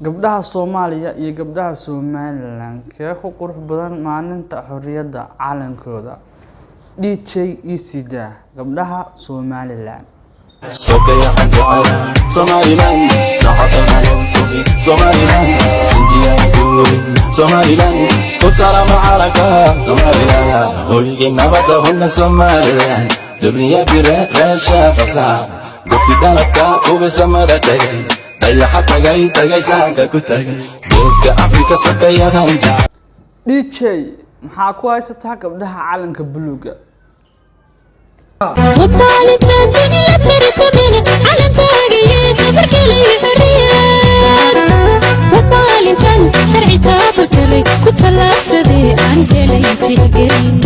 gabdhaha Soomaaliya iyo gabdhaha Somaliland kee ku qurux badan maalinta xorriyadda calankooda DJ Isida gabdhaha Somaliland سوكيا حجارة Somaliland ساعتنا نوتوبي Somaliland سنجيا نقولي Somaliland والسلام عليكم Somaliland ويجينا بدهن Somaliland دبنيا كره رشا قصار قلت دلتك وبسمرتك دايا حتى جاي سانك كتاك جيسك أفريقيا سوكيا غنجا DJ maxaa ku haysataa gabdhaha calanka buluuga وطالت الدنيا ترتمين على تاقيت بركلي حريات وطالت شرعي تابكلي كنت لابسدي عن كلي تحقين